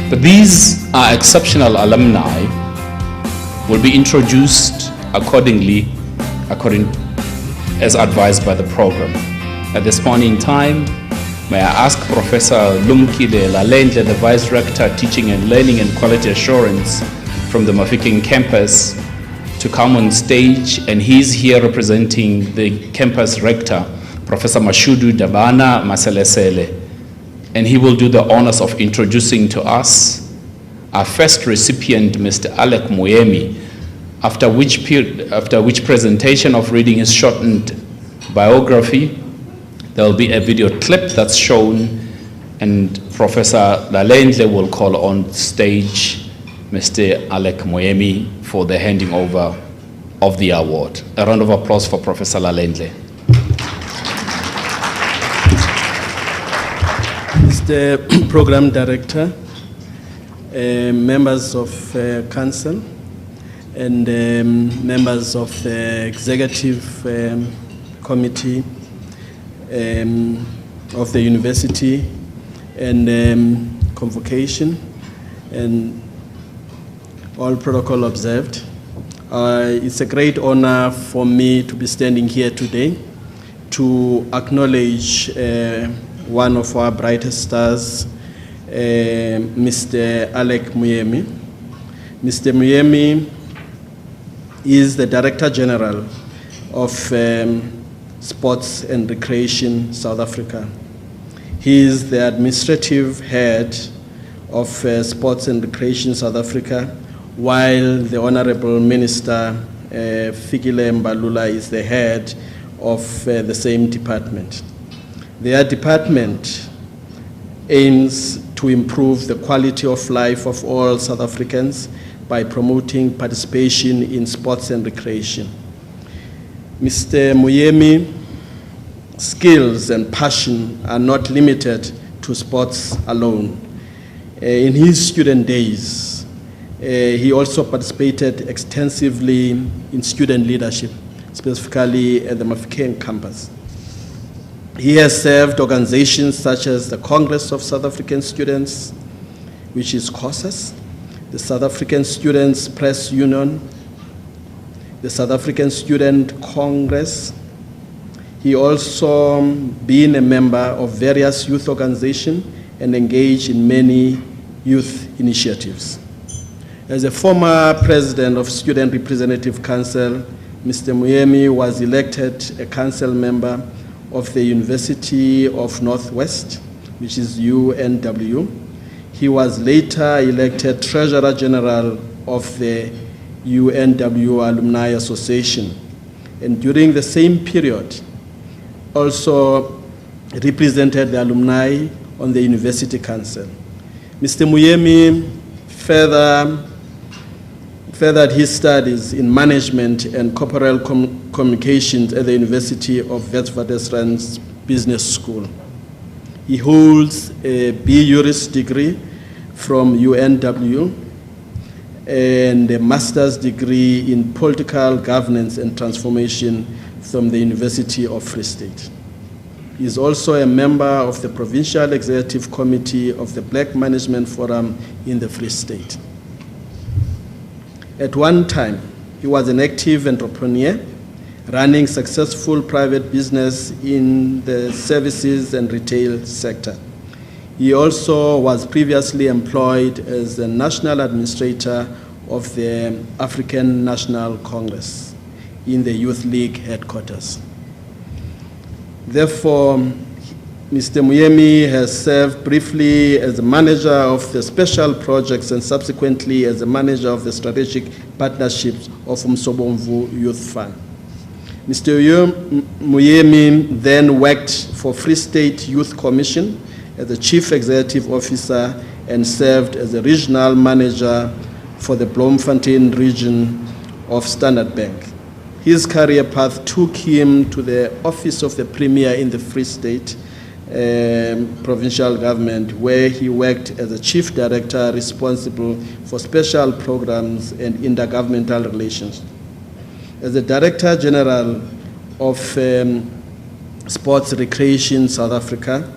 But these are exceptional alumni will be introduced accordingly, as advised by the program. At this point in time, may I ask Professor Lumkile Lalendle, the Vice Rector, Teaching and Learning and Quality Assurance from the Mafikeng campus, to come on stage, and he's here representing the campus rector, Professor Mashudu Dabana Maselesele, and he will do the honors of introducing to us our first recipient, Mr. Alec Moemi, after which presentation of reading his shortened biography, there will be a video clip that's shown, and Professor Lalendle will call on stage Mr. Alec Moemi for the handing over of the award. A round of applause for Professor Lalendle. Mr. Program Director, members of Council, and members of the Executive Committee of the University, and Convocation, and all protocol observed. It's a great honor for me to be standing here today to acknowledge one of our brightest stars, Mr. Alec Moemi. Mr. Moemi is the Director General of Sports and Recreation South Africa. He is the Administrative Head of Sports and Recreation South Africa, while the Honorable Minister Fikile Mbalula is the head of the same department. Their department aims to improve the quality of life of all South Africans by promoting participation in sports and recreation. Mr. Moemi's skills and passion are not limited to sports alone. In his student days, he also participated extensively in student leadership, specifically at the Mafikeng campus. He has served organizations such as the Congress of South African Students, which is COSAS, the South African Students Press Union, the South African Student Congress. He also been a member of various youth organizations and engaged in many youth initiatives. As a former president of Student Representative Council, Mr. Moemi was elected a council member of the University of Northwest, which is UNW. He was later elected Treasurer General of the UNW Alumni Association, and during the same period also represented the alumni on the University Council. Mr. Moemi furthered his studies in management and corporate communications at the University of Witwatersrand's Business School. He holds a B.Juris degree from UNW and a master's degree in political governance and transformation from the University of Free State. He is also a member of the Provincial Executive Committee of the Black Management Forum in the Free State. At one time, he was an active entrepreneur, running successful private business in the services and retail sector. He also was previously employed as the National Administrator of the African National Congress in the Youth League headquarters. Therefore, Mr. Moemi has served briefly as the manager of the special projects and subsequently as the manager of the strategic partnerships of Umsobomvu Youth Fund. Mr. Moemi then worked for Free State Youth Commission as the Chief Executive Officer and served as the regional manager for the Bloemfontein region of Standard Bank. His career path took him to the office of the Premier in the Free State provincial government, where he worked as a chief director responsible for special programs and intergovernmental relations. As the Director General of Sports Recreation South Africa,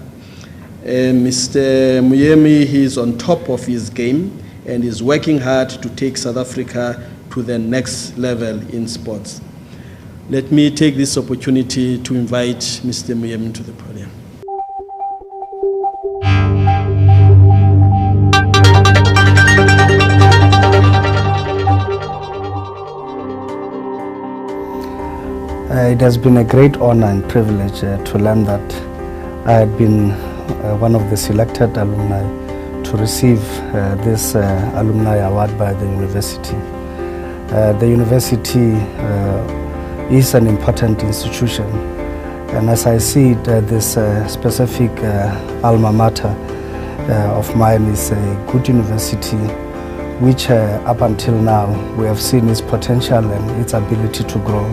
Mr. Moemi, he is on top of his game and is working hard to take South Africa to the next level in sports. Let me take this opportunity to invite Mr. Moemi to the podium. It has been a great honor and privilege to learn that I had been one of the selected alumni to receive this alumni award by the university. The university is an important institution, and as I see it, this specific alma mater of mine is a good university which up until now we have seen its potential and its ability to grow,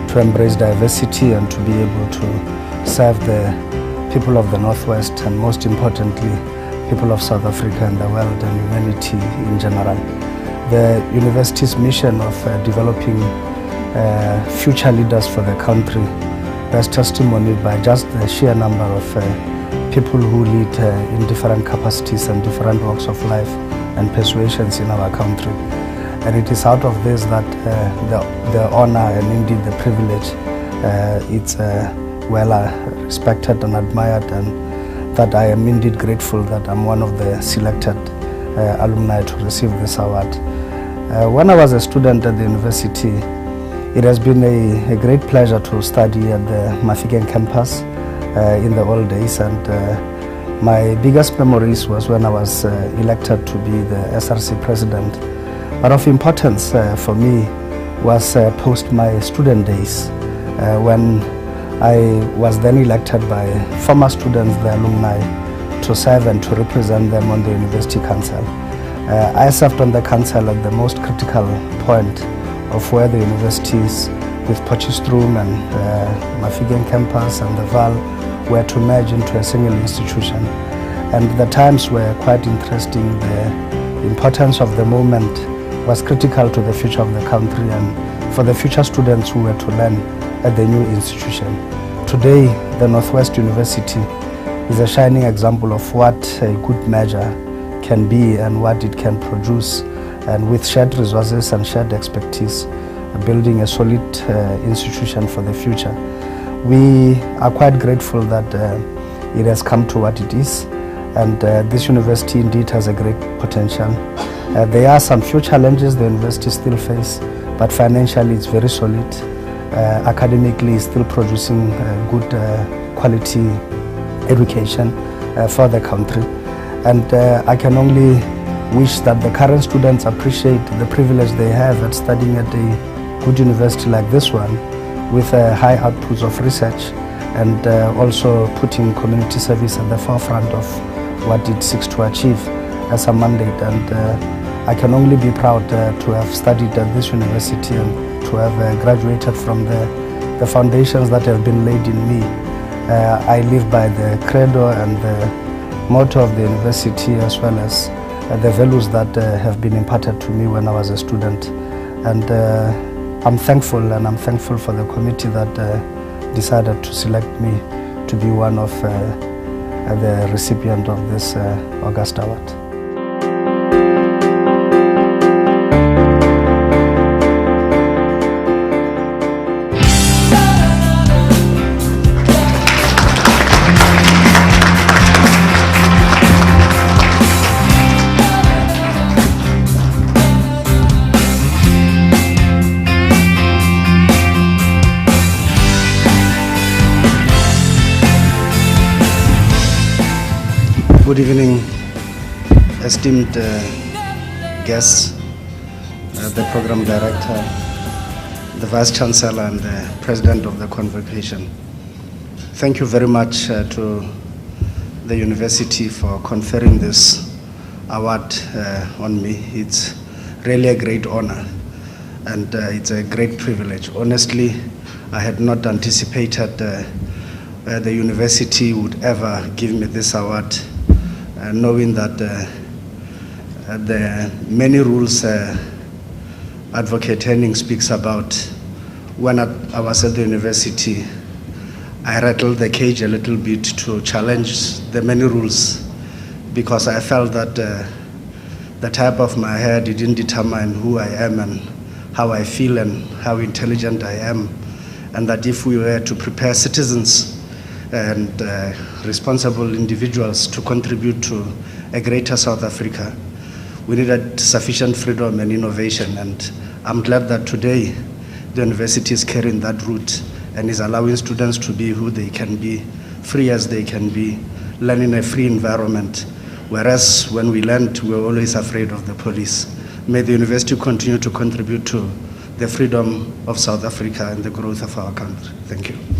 to embrace diversity and to be able to serve the people of the Northwest and most importantly people of South Africa and the world and humanity in general. The university's mission of developing future leaders for the country bears testimony by just the sheer number of people who lead in different capacities and different walks of life and persuasions in our country. And it is out of this that the honor and indeed the privilege it's well respected and admired, and that I am indeed grateful that I'm one of the selected alumni to receive this award. When I was a student at the university, it has been a great pleasure to study at the Mafikeng campus in the old days, and my biggest memories was when I was elected to be the SRC president. But of importance for me was post my student days when I was then elected by former students, the alumni, to serve and to represent them on the University Council. I served on the council at the most critical point of where the university is, with Potchefstroom and Mafikeng campus and the Val were to merge into a single institution. And the times were quite interesting. The importance of the moment was critical to the future of the country and for the future students who were to learn at the new institution. Today, the Northwest University is a shining example of what a good measure can be and what it can produce, and with shared resources and shared expertise, building a solid institution for the future. We are quite grateful that it has come to what it is, and this university indeed has a great potential. There are some few challenges the university still face, but financially it's very solid. Academically it's still producing good quality education for the country. And I can only wish that the current students appreciate the privilege they have at studying at a good university like this one, with high outputs of research and also putting community service at the forefront of what it seeks to achieve as a mandate. And I can only be proud to have studied at this university and to have graduated from the foundations that have been laid in me. I live by the credo and the motto of the university, as well as the values that have been imparted to me when I was a student. And I'm thankful, and I'm thankful for the committee that decided to select me to be one of the recipient of this August Award. Good evening, esteemed guests, the program director, the vice chancellor, and the president of the convocation. Thank you very much to the university for conferring this award on me. It's really a great honor, and it's a great privilege. Honestly, I had not anticipated the university would ever give me this award, knowing that the many rules Advocate Henning speaks about. When I was at the university, I rattled the cage a little bit to challenge the many rules, because I felt that the type of my hair didn't determine who I am and how I feel and how intelligent I am, and that if we were to prepare citizens and responsible individuals to contribute to a greater South Africa, we needed sufficient freedom and innovation. And I'm glad that today the university is carrying that route and is allowing students to be who they can be, free as they can be, learn in a free environment. Whereas when we learned, we were always afraid of the police. May the university continue to contribute to the freedom of South Africa and the growth of our country. Thank you.